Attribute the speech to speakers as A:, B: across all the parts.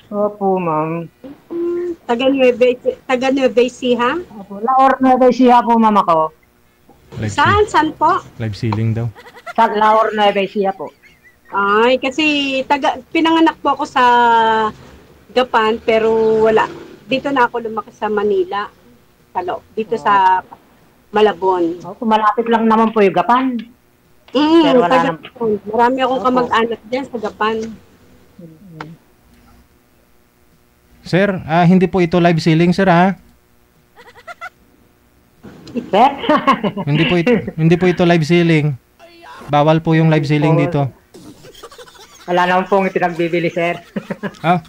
A: Opo, ma'am.
B: Taga Nueva Ecija?
A: Opo, Laor Nueva Ecija po, ma'am ako.
C: Live
B: Saan? Saan po?
C: live ceiling daw.
A: Sa Laor Nueva Ecija po.
B: Ay, kasi pinanganak po ako sa Japan, pero wala. Dito na ako lumaki sa Manila. Dito sa Malabon.
A: Opo, malapit lang naman po yung Gapan.
B: Mm,
A: Pero wala
B: taga-
A: naman.
B: Marami akong
A: Opo.
B: kamag-anak dyan sa Japan.
C: Sir, hindi po ito live ceiling, sir, ha?
A: Sir?
C: Hindi po ito live ceiling. Bawal po yung live ceiling dito.
A: Wala naman pong ipinagbibili, sir.
C: Ah,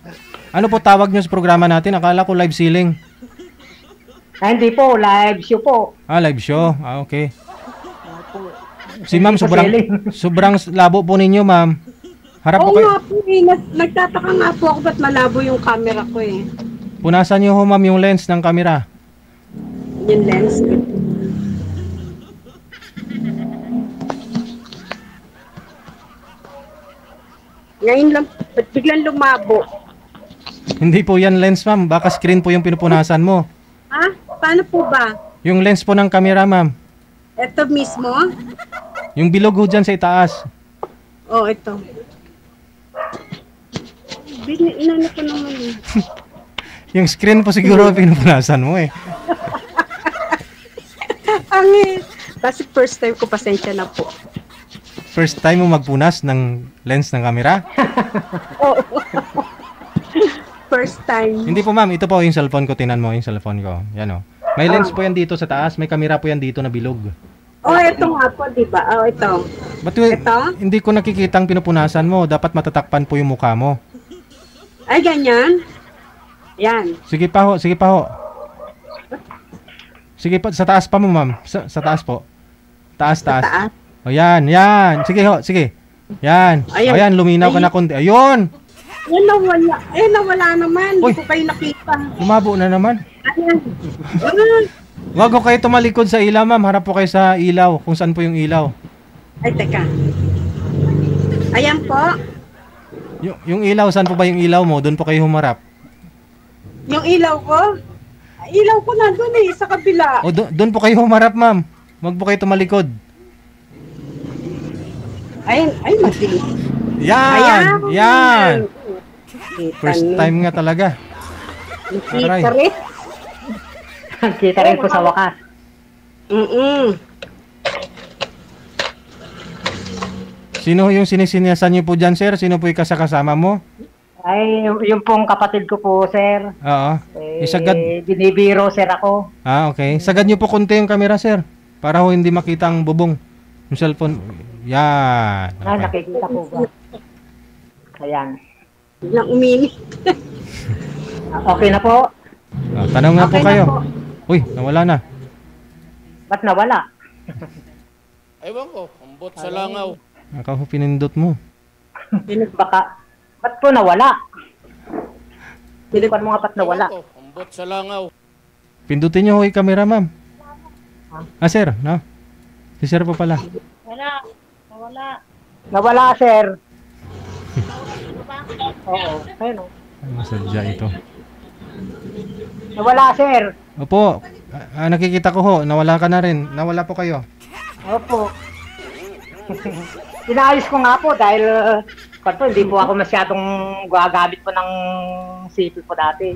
C: ano po tawag nyo sa programa natin? Akala ko live ceiling.
A: Hindi po, live show po.
C: Live show. Okay. Si ma'am,
A: Hindi po
C: sobrang
A: ceiling.
C: labo po ninyo, ma'am. Harap po
B: Oo
C: kayo.
B: nga po eh. Nagtataka nga po ako ba't malabo yung camera ko eh.
C: Punasan nyo ho, ma'am, yung lens ng camera.
B: Yung lens. Ngayon lang, ba't biglang lumabo?
C: Hindi po yan lens, ma'am. Baka screen po yung pinupunasan mo.
B: Ha? Paano po ba?
C: Yung lens po ng camera, ma'am.
B: Ito mismo?
C: Yung bilog ho dyan sa itaas.
B: Oh, ito. Inano ko naman eh.
C: Yung screen po siguro pinupunasan mo eh.
B: Angin. Kasi first time ko, pasensya na po.
C: First time mo magpunas ng lens ng camera?
B: Oo. First time.
C: Hindi po, ma'am. Ito po yung cellphone ko. Tinan mo yung cellphone ko. Yan o. May lens po yan dito sa taas. May camera po yan dito na bilog.
B: Oh, ito nga po, di ba? Oh, ito.
C: Ba't
B: Ito?
C: hindi ko nakikita ang pinupunasan mo? Dapat matatakpan po yung mukha mo.
B: Ay, ganyan. Yan.
C: Sige pa ho. Sige pa ho. Sige pa. Sa taas pa mo, ma'am. Sa taas po. Taas, taas.
B: Taas.
C: O yan, yan. Sige ho. Sige. Yan.
B: Ayun.
C: O yan, luminaw ka na konti. Ayun!
B: Yan nawala. Eh, nawala naman.
C: Uy.
B: Hindi ko kayo nakita.
C: Lumabo na naman.
B: Ayan. Ayan.
C: Wag ko kayo tumalikod sa ilaw, ma'am. Harap po kayo sa ilaw. Kung saan po yung ilaw.
B: Ay, teka. Ayan po.
C: Yung ilaw, saan po ba yung ilaw mo? Doon po kayo humarap.
B: Yung ilaw ko. Ilaw ko na doon eh, sa kabila.
C: O doon po kayo humarap, ma'am. Wag po kayo tumalikod.
B: Ay, madilim.
C: Yan! Yan!
B: Kita
C: First
B: niyo.
C: time nga talaga. Aray.
B: Kita rin.
A: Kita rin po sa wakas.
C: Sino yung sinisinasan niyo po dyan, sir? Sino po yung kasama mo?
A: Ay, yung pong kapatid ko po, sir.
C: Oo. Isagad.
A: Binibiro, sir, ako.
C: Okay. Sagad niyo po konti yung camera, sir. Para ho hindi makita ang bubong. Yung cellphone. Yan.
A: Nakikita po ba? Ayan.
B: Biglang uminit.
A: Okay na po.
C: Tanong nga po
B: Okay na
C: kayo.
B: po.
C: Uy, nawala na.
A: Ba't nawala?
D: Ewan ko, ambot sa langaw.
C: Ako pinindot mo.
A: Baka, ba't po nawala? Bilipan mo nga ba't nawala?
D: Ewan ko, ambot sa langaw.
C: Pindutin niyo ho yung camera, ma'am. Sir, no? Si sir po pala.
A: Nawala, sir. Oo, ayun o.
C: Ay, masadya ito.
A: Nawala, sir.
C: Opo. Nakikita ko ho. Nawala ka na rin. Nawala po kayo.
A: Opo. Inaayos ko nga po dahil hindi po ako masyadong gagamit po ng CP po dati.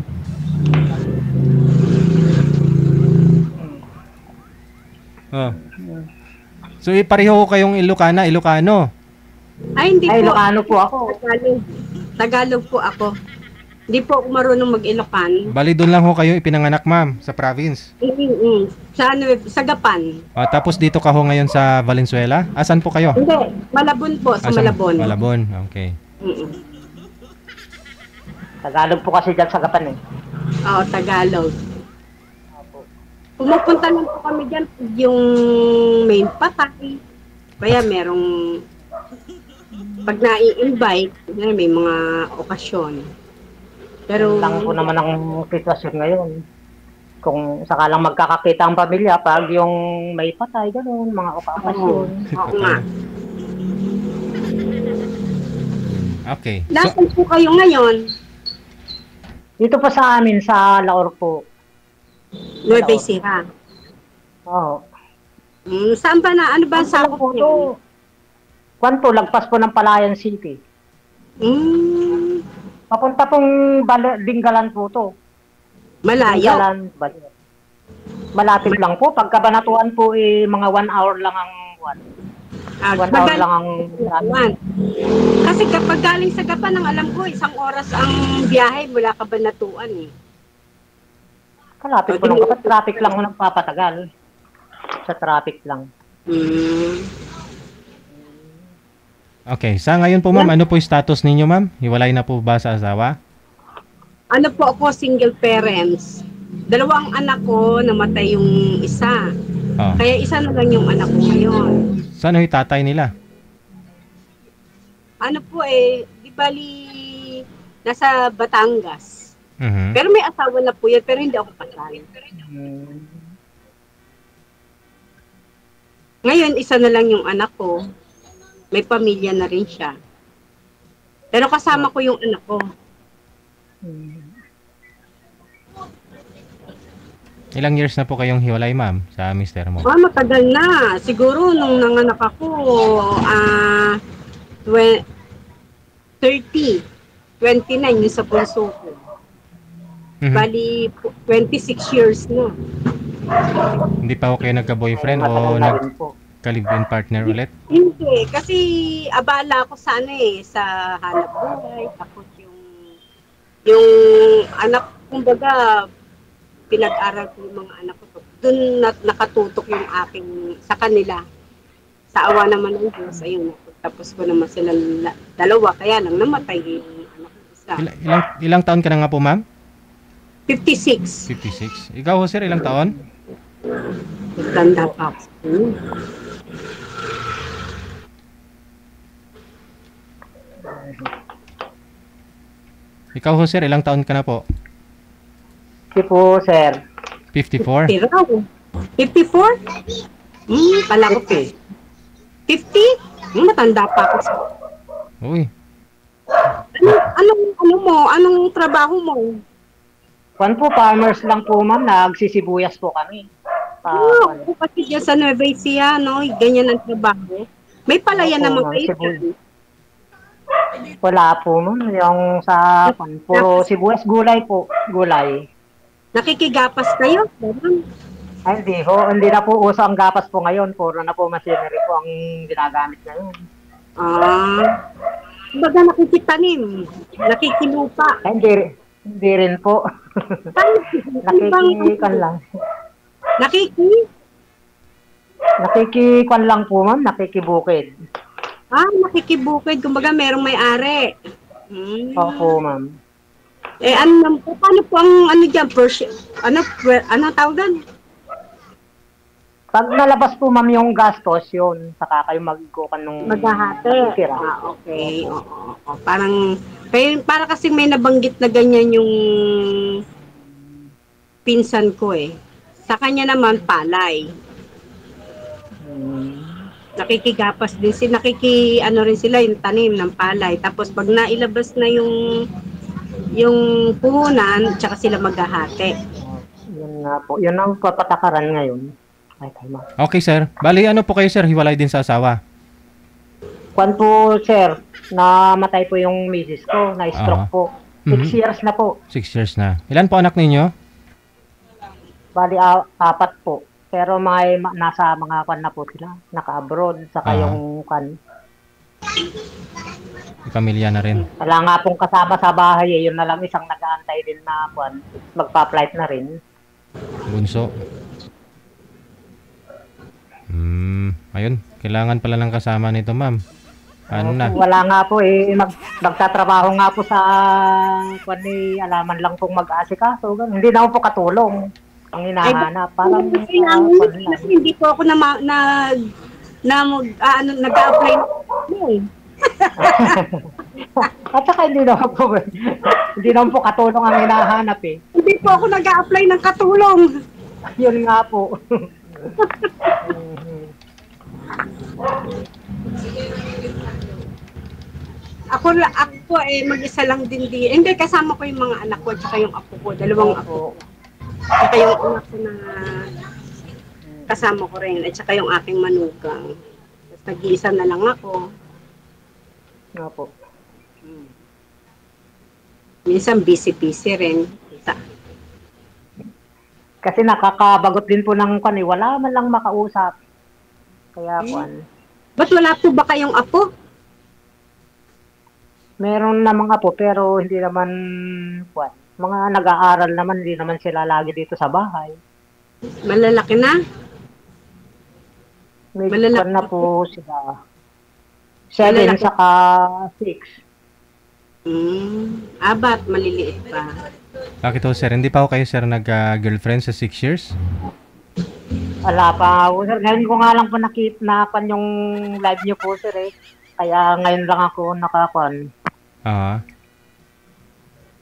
C: Oh. So, pareho ko kayong Ilocano.
B: Ay, hindi
A: Ay,
B: po.
A: Ilocano po ako.
B: Tagalog po ako. Hindi po ako marunong mag-Ilocano.
C: Bali, doon lang ho kayo ipinanganak, ma'am, sa province.
B: Sa Gapan.
C: Tapos dito ka ho ngayon sa Valenzuela? Saan po kayo?
B: Hindi, Malabon po, sa Malabon.
C: Malabon, okay.
A: Tagalog po kasi dyan sa Gapan eh.
B: Oo, Tagalog. Pumupunta lang po kami dyan yung main patay. Kaya merong pag na-i-invite, may mga okasyon. Pero
A: Lang po naman ang sitwasyon ngayon. Kung sakalang magkakakita ang pamilya, pag yung may patay, gano'n, mga okasyon.
B: oo nga.
C: Okay. So,
B: Nasaan po kayo ngayon?
A: Dito po sa amin, sa Laor po.
B: Nueva Ecija.
A: Oo.
B: Saan ba na? Ano ba ang
A: Kwan
B: sakop
A: po
B: niyo?
A: to. Kwan po, lagpas po ng Palayan City. Papunta pong Dingalan po to.
B: Malayo.
A: Dingalan, malapit lang po. Pagkabanatuan po, mga 1 hour lang ang 1 hour lang ang
B: Kasi kapag galing sa Gapan, ang alam ko, 1 oras ang biyahe mula Kabanatuan eh.
A: Kalapit po nung kapag traffic lang ang nagpapatagal. Sa traffic lang.
C: Okay, sa ngayon po ma'am, ano po yung status ninyo ma'am? Hiwalay na po ba sa asawa?
B: Ano po ako, single parents. 2 anak ko, namatay yung isa.
C: Oh.
B: Kaya isa na lang yung anak ko ngayon.
C: Saan yung tatay nila?
B: Ano po di bali, nasa Batangas. Pero may asawa na po yan, pero hindi ako kasal. Ngayon, isa na lang yung anak ko. May pamilya na rin siya. Pero kasama ko yung anak ko.
C: Ilang years na po kayong hiwalay ma'am sa mister mo?
B: Matagal na. Siguro nung nanganak ako, 30, 29 yung sa bunso ko. Bali, 26 years na.
C: Hindi pa ako kayo nagka-boyfriend o nagka-live-in partner ulit?
B: Hindi, kasi abala ako sa sa hanap buhay. Tapos yung anak, kumbaga, pinag-aral ko yung mga anak ko. Doon nakatutok yung aking, sa kanila. Sa awa naman ng Diyos, ayun, tapos ko naman sila 2, kaya lang namatay yung anak ko isa.
C: Ilang taon ka na nga po ma'am?
B: 56.
C: 56. Ikaw ho sir, ilang taon?
B: Tanda pa ako.
C: Ikaw ho sir, ilang taon ka na po?
A: Sige po, sir.
C: 54?
B: 54? Pala ko 50? Matanda pa ako.
C: Uy.
B: Anong trabaho mo?
A: Kwan po, farmers lang po ma'am, nagsisibuyas po kami.
B: Kasi dyan sa Nueva Ecija, ganyan ang trabaho. May palayan naman kayo.
A: Wala po ma'am, yung sa puro sibuyas, gulay po, gulay.
B: Nakikigapas kayo?
A: Ay, hindi na po uso ang gapas po ngayon, puro na po machinery po ang ginagamit ngayon.
B: Baga nakikitanim, nakikilupa.
A: Ay, hindi rin po. Nakikikan lang. Nakikikwan lang po ma'am, nakikibukid.
B: Nakikibukid, kumbaga merong may-ari.
A: Opo ma'am.
B: Paano po ang dyan? Ano tawag doon?
A: Pag nalabas po ma'am yung gastos, yun, saka kayo magkukan nung
B: maghahati.
A: tira.
B: Okay. Oo. Para kasi may nabanggit na ganyan yung pinsan ko Sa kanya naman, palay. Nakikigapas din sila, rin sila yung tanim ng palay. Tapos pag nailabas na yung puhunan, tsaka sila maghahati.
A: Yun nga po. Yun ang papatakaran ngayon.
C: Okay sir. Bali ano po kayo sir? Hiwalay din sa asawa?
A: Kwan po sir, namatay po yung misis ko, na-stroke po. 6 years na po.
C: 6 years na. Ilan po anak ninyo?
A: Bali 4 po. Pero nasa mga kwan na po sila. Naka-abroad. Saka yung kwan.
C: Pamilya na rin.
A: Wala nga pong kasama sa bahay Yun na lang isang nag-aantay din na kwan. Magpa-flight na rin.
C: Bunso. Ayun. Kailangan pala ng kasama nito ma'am. Ano na?
A: Wala nga po magtatrabaho nga po sa kwan alaman lang pong mag-asikaso. Hindi na po katulong. Ang hinahanap. Parang
B: kasi hindi po ako nag-apply
A: At saka hindi naman po katulong ang hinahanap
B: Hindi po ako nag-apply ng katulong.
A: Yun nga po.
B: Ako mag-isa lang din di. Hindi, kasama ko yung mga anak ko at saka yung apo ko. Dalawang apo.
A: Opo.
B: Saka yung anak ko na kasama ko rin. At saka yung aking manugang. Tapos nag-iisa na lang ako.
A: Opo.
B: Minsan busy-busy rin.
A: Kasi nakakabagot din po ng kwan, wala man lang makausap. Kaya kwan.
B: Ba't wala po ba kayong apo?
A: Meron namang apo pero hindi naman kwan. Mga nag-aaral naman, hindi naman sila lagi dito sa bahay.
B: Malalaki na?
A: May
B: Malalaki
A: kwan na po sila. 7
B: Malalaki.
A: saka 6.
B: Ba't maliliit pa?
C: Bakit ho, sir? Hindi pa ho kayo, sir, nag-girlfriend sa 6 years?
A: Wala pa ako, sir. Ngayon ko nga lang po nakita yung live niyo po, sir eh. Kaya ngayon lang ako nakakon.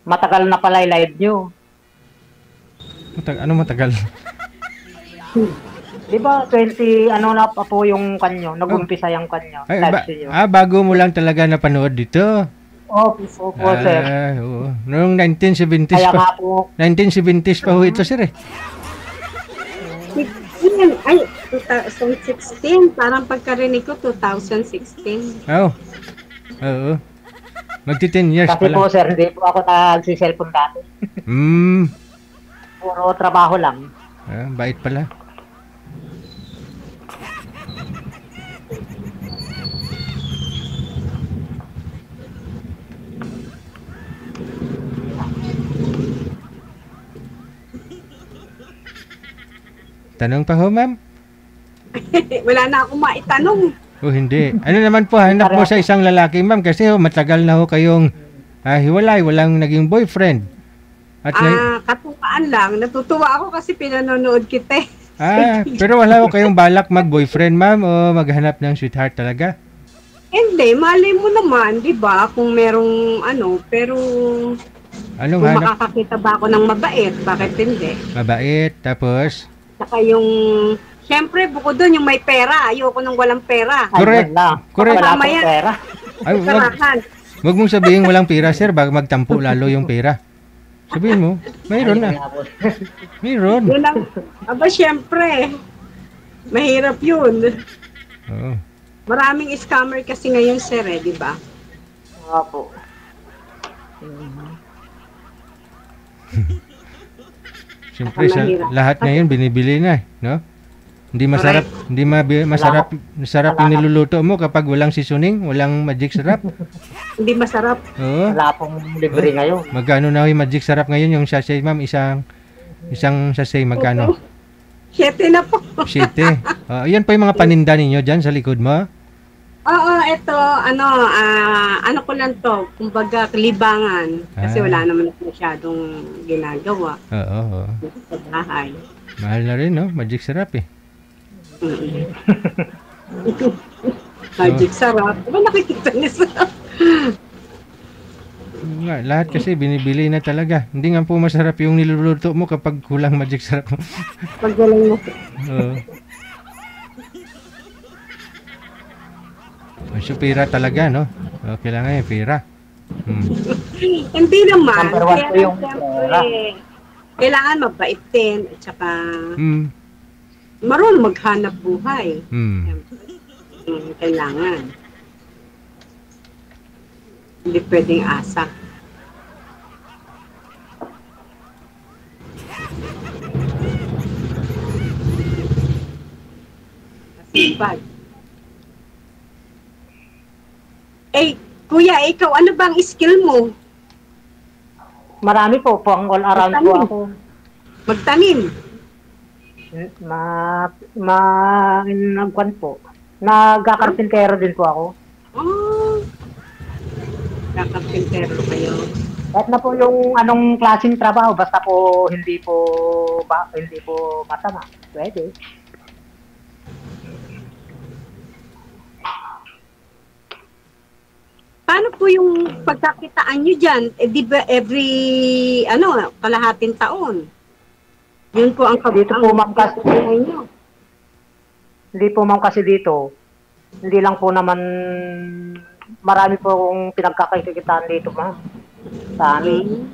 A: Matagal na pala yung live niyo.
C: Ano matagal?
A: Di ba 20 ano na pa po yung kanyo? Nag-umpisa yung kanyo.
C: Ay,
A: Live niyo.
C: bago mo lang talaga napanood dito.
A: Opo, sir.
C: Oo. Noong 1970s
A: Kaya
C: pa.
A: nga po,
C: 1970s pa ho ito, sir eh.
B: Ay, 2016. Parang pagkarinig ko, 2016.
C: Oo. Magti 10 years
A: kasi
C: pa
A: po
C: lang.
A: sir, hindi po ako nagsi-cellphone dati. Puro trabaho lang.
C: Bait pala. Tanong pa ho, ma'am?
B: Wala na akong maitanong.
C: Hindi. Ano naman po, hanap mo sa isang lalaki, ma'am, kasi matagal na ho kayong hiwalay, walang naging boyfriend. At
B: Katuwaan lang. Natutuwa ako kasi pinanonood kita.
C: pero wala ho kayong balak mag-boyfriend, ma'am, o maghanap ng sweetheart talaga?
B: Hindi, malay mo naman, di ba? Kung merong pero
C: Anong
B: kung
C: hanap?
B: makakakita ba ako ng mabait, bakit hindi?
C: Mabait, tapos?
B: Saka yung, syempre, bukod doon, yung may pera. Ayoko nang walang pera.
C: Correct. Correct.
A: Wala
B: Tama
A: pong
B: yan.
A: pera.
C: Ay,
B: Sarahan.
C: wag mong sabihin walang pera, sir, baka magtampo lalo yung pera. Sabihin mo, mayroon na. Mayroon.
B: Yun lang. Syempre. Mahirap yun.
C: Oo.
B: Maraming scammer kasi ngayon, sir, di ba?
A: Opo.
C: Siyempre, lahat ngayon binibili na, no? Hindi masarap, masarap yung niluluto mo kapag walang seasoning, walang magic sarap.
B: Hindi masarap.
C: Oo.
A: Wala pong libre ngayon.
C: Magkano na yung magic sarap ngayon yung sachet, ma'am? Isang sachet, magkano?
B: 7 na po.
C: 7. Yan po yung mga paninda ninyo dyan sa likod mo?
B: Oo, ito, ano ko lang to, kumbaga, libangan. Kasi wala naman ako masyadong ginagawa
C: Oo.
B: sa bahay.
C: Mahal na rin, no? Magic sarap eh.
B: Magic sarap. Diba nakikita niya sarap?
C: Lahat kasi binibili na talaga. Hindi nga po masarap yung niluluto mo kapag kulang magic sarap mo.
B: Pag galing mo.
C: Oo. So, pera talaga, no? Kailangan yung pera.
B: Hindi naman.
A: Number one po yung
B: Siyempre, kailangan mabait din. At saka, marunong maghanap buhay. Kailangan. Hindi pwedeng asa. Masipag. Kuya, ikaw, ano bang skill mo?
A: Marami po, pang all around po ako.
B: Magtanim.
A: Nagkwan po. Nagkakarpintero din po ako.
B: Kakapintero kayo.
A: Kahit na po yung anong klaseng trabaho, basta po hindi po masama. Pwede.
B: Paano po yung pagkakitaan nyo dyan? Di ba every, kalahating taon? Yun po ang
A: Dito po, ma'am, kasi
B: nyo.
A: Hindi po, ma'am, kasi dito, hindi lang po naman marami po akong pinagkakakitaan dito, ma'am. Sa amin.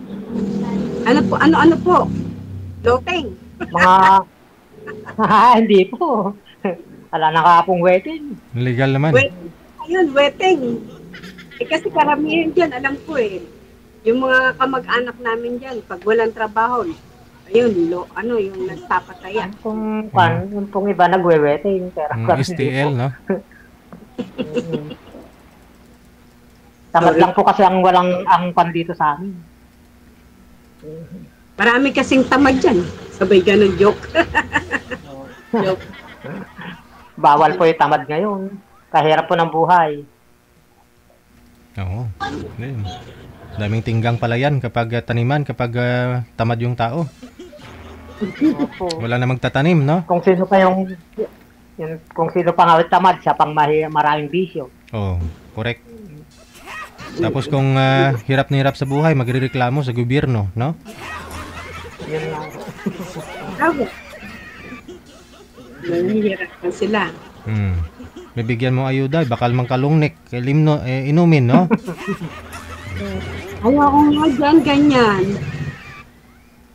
B: Ano po? Loteng.
A: Mga, hindi po. Wala na ka pong wedding.
C: Legal naman.
B: Ayun, weteng. Kasi karamihan dyan, alam ko yung mga kamag-anak namin dyan, pag walang trabaho, ayun, yung nagpapataya.
A: Yung pong iba nagwe-wedding. Pero
C: STL, no?
A: Tamad lang po kasi ang pan dito sa amin.
B: Marami kasing tamad dyan. Sabay ganun joke. Joke.
A: Bawal po yung tamad ngayon. Kahirap po ng buhay.
C: Oo. Daming tinggang pala yan kapag taniman, kapag tamad yung tao.
A: Opo.
C: Wala na magtatanim, no?
A: Kung sino pa kung sino pa nga tamad, siya pang maraming bisyo.
C: Oo, correct. Tapos kung hirap na hirap sa buhay, magrereklamo sa gobyerno, no?
A: Yun lang.
B: Bravo. Nahihirapan sila.
C: Bibigyan mo ayuda, bakal mang kalungnik, inumin, no?
B: Ayaw nga dyan, ganyan.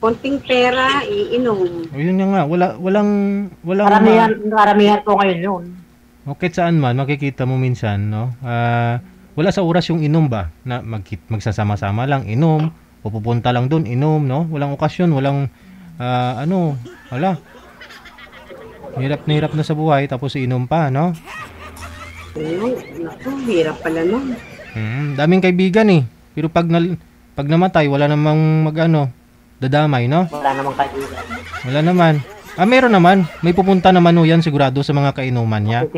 B: Konting pera, iinom.
C: O yun nga, walang
A: Karamihan po ngayon yun.
C: okay saan man, makikita mo minsan, no? Wala sa oras yung inom ba? Na magsasama-sama lang, inom, o pupunta lang doon, inom, no? Walang okasyon, walang, wala. Hirap na sa buhay, tapos inom pa, no?
B: Naku, hirap pala nun.
C: Daming kaibigan eh. Pero pag namatay, wala namang dadamay, no?
A: Wala namang kaibigan.
C: Wala naman. Meron naman. May pupunta naman yan sigurado sa mga kainuman niya.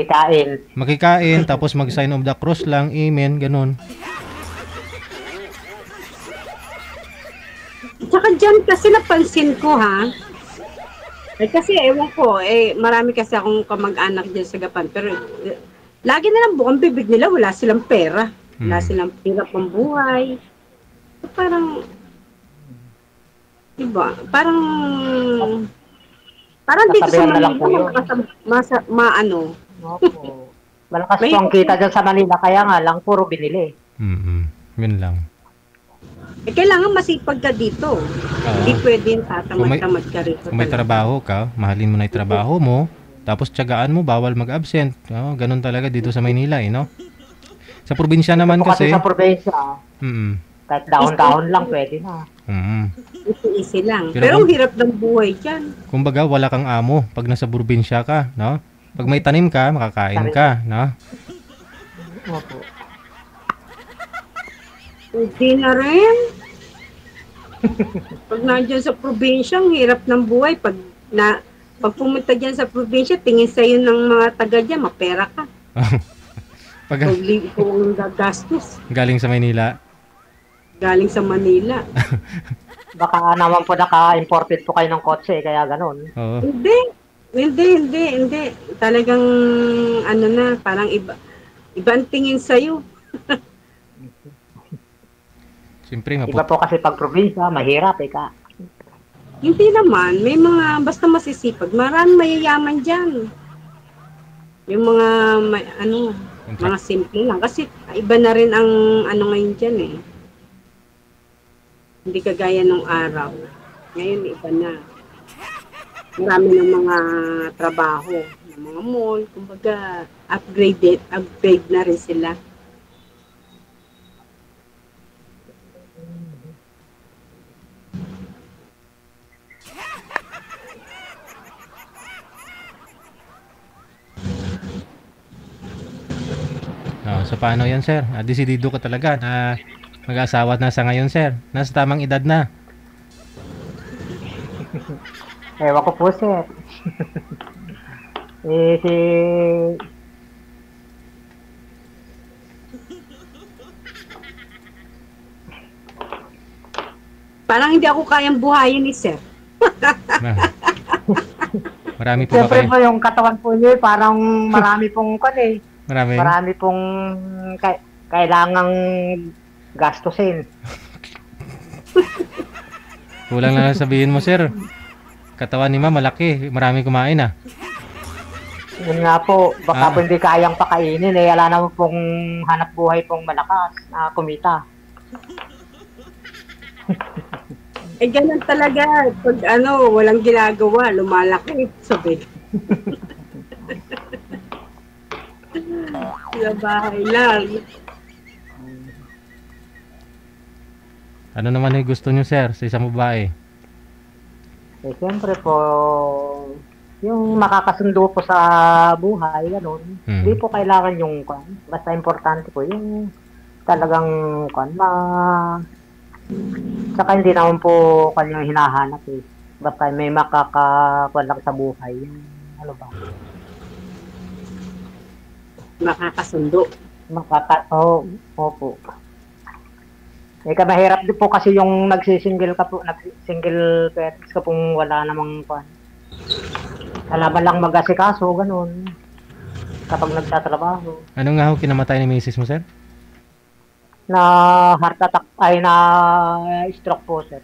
C: Makikain, tapos mag-sign of the cross lang, amen, ganun.
B: Tsaka dyan kasi napansin ko kasi ewan ko, marami kasi akong kamag-anak dyan sa Gapan, pero lagi na lang bukang bibig nila, wala silang pera. Wala silang hirap ng buhay. So, parang, diba, parang di ko sa Manila maano.
A: Opo. Malakas po ang kita dyan sa Manila, kaya nga lang, puro binili.
C: Yun lang.
B: Kailangan masipag ka dito. Hindi pwedeng tatamad-tamad ka rito.
C: Kung may trabaho ka, mahalin mo na yung trabaho mo, tapos tiyagaan mo, bawal mag-absent. Ganun talaga dito sa Maynila, no? Sa probinsya naman kasi...
A: Sa probinsya, kahit dahon-dahon lang, pwede na.
B: Easy lang. Pero ang hirap ng buhay dyan.
C: Kumbaga, wala kang amo pag nasa probinsya ka, no? Pag may tanim ka, makakain ka, no?
A: Opo.
B: Hindi na rin. Pag nandiyan sa probinsya, ang hirap ng buhay. Pag pumunta dyan sa probinsya, tingin sa'yo ng mga taga dyan, mapera ka. Kung gagastos.
C: Galing sa Maynila?
B: Galing sa Manila.
A: Baka naman po naka-imported po kayo ng kotse, kaya ganun.
C: Oo.
B: Hindi. Talagang, parang ibang tingin sa'yo.
C: Siyempre,
A: iba po kasi pag probinsya, mahirap ka.
B: Hindi naman. May mga, basta masisipag. Maraming mayayaman dyan. Yung mga, mga simple lang. Kasi iba na rin ang ngayon dyan Hindi kagaya nung araw. Ngayon, iba na. Marami ng mga trabaho, ng mga mall. Kumbaga, upgrade na rin sila.
C: So paano yan, sir? Desidido ka talaga na mag-asawa na sa ngayon, sir. Nasa tamang edad na.
A: Ewan ko po, sir.
B: Parang hindi ako kayang buhayin sir.
C: Marami po
A: Siyempre po yung katawan po niyo, parang marami pong Marami pong kailangang gastusin.
C: Kulang lang sabihin mo, sir. Katawan ni ma malaki, marami kumain
A: Yun nga po, baka
C: Ah.
A: po hindi kayang pakainin eh. Wala naman pong hanap buhay pong malakas na kumita.
B: Eh, ganun talaga. Pag walang ginagawa, lumalaki. Sabi. Sa bahay lang.
C: Ano naman yung gusto niyo, sir, sa isang babae?
A: Eh, siyempre po, yung makakasundo po sa buhay, gano'n. Hindi po kailangan yung, basta importante po, yung talagang, saka hindi naman po kanyang hinahanap eh. Basta may makakakuha lang sa buhay. Yung, ano ba?
B: Makakasundo.
A: Opo. Eh, mahirap din po kasi yung nagsisingle parents ka pong wala namang kalaban lang mag-asikaso, ganun. Kapag nagtatrabaho.
C: Ano nga ho kinamatay ni misis mo, sir?
A: Na heart attack, na stroke po, sir.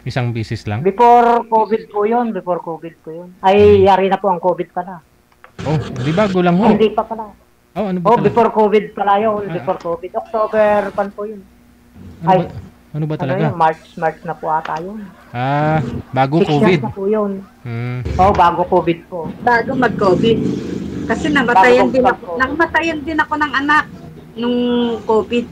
C: Isang bisis lang?
A: Before COVID po yun. Ay, yari na po ang COVID pala.
C: Oh, di bago lang ho.
A: Hindi pa pala.
C: Oh, ano ba talaga?
A: Before COVID pala yun. Before COVID. October pan po yun.
C: Ano ba talaga?
A: March na po ata yun.
C: Ah, bago
A: 6
C: COVID.
A: years na po yun.
C: Hmm.
A: Bago COVID po.
B: Bago mag-COVID. Kasi namatayan din ako ng anak nung COVID.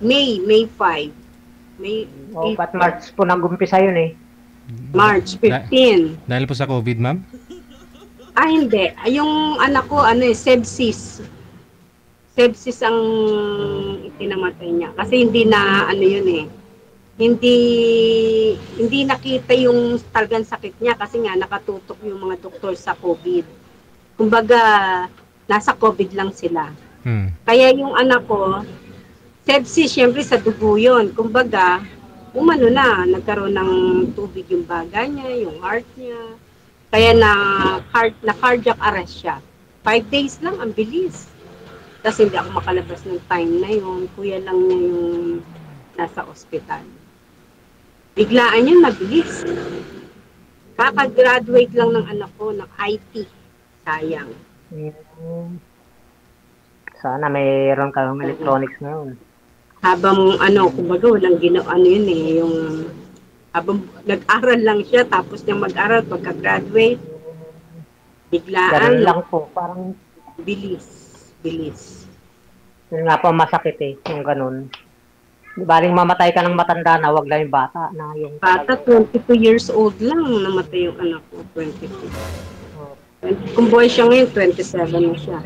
B: May 5.
A: But March po nag-umpisa yun eh.
B: March 15.
C: Dahil po sa COVID, ma'am?
B: Hindi. Yung anak ko, sepsis. Sepsis ang itinamatay niya. Kasi hindi na, yun eh. Hindi nakita yung talagang sakit niya kasi nga nakatutok yung mga doktor sa COVID. Kumbaga, nasa COVID lang sila. Kaya yung anak ko, sepsis, syempre sa dugo yun. Kumbaga, nagkaroon ng tubig yung baga niya, yung heart niya. Kaya na cardiac arrest siya. 5 days lang, ang bilis. Tapos hindi ako makalabas ng time na yun. Kuya lang niya yung nasa ospital. Biglaan yun, mabilis. Kaka-graduate lang ng anak ko ng IT. Sayang.
A: Sana mayroon kayong electronics ngayon.
B: Habang kumbaga walang ginawa yun eh, yung habang nag-aral lang siya tapos niya mag-aral pagka-graduate biglaan
A: Ganun lang po, parang
B: bilis.
A: Yun nga po masakit eh, yung ganun. Baling mamatay ka ng matanda na, wag lang yung bata na yung...
B: Bata, 22 years old lang namatay yung anak ko, 22. Kung boy siya ngayon, 27 na siya.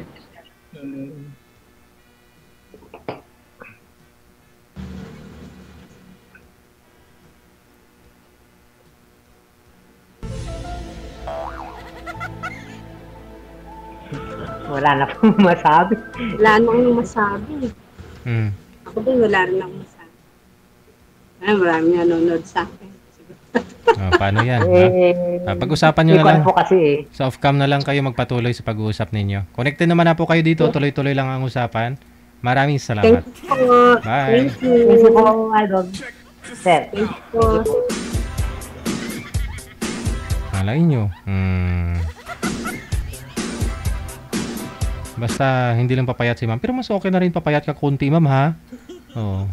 A: Wala na pong masabi.
B: Wala na akong masabi. Ako din, wala rin akong masabi. Maraming nanonood sa akin.
C: Paano yan? Pag-usapan nyo na lang.
A: Po kasi eh.
C: Sa off-cam na lang kayo magpatuloy sa pag-uusap ninyo. Connected naman na po kayo dito. Tuloy-tuloy lang ang usapan. Maraming salamat.
B: Thank you po.
C: Bye.
B: Thank you.
A: Thank you po, Idol. Sir.
B: Thank you po.
C: Malay nyo. Basta hindi lang papayat si ma'am. Pero mas okay na rin papayat ka konti, ma'am, ha? Oo.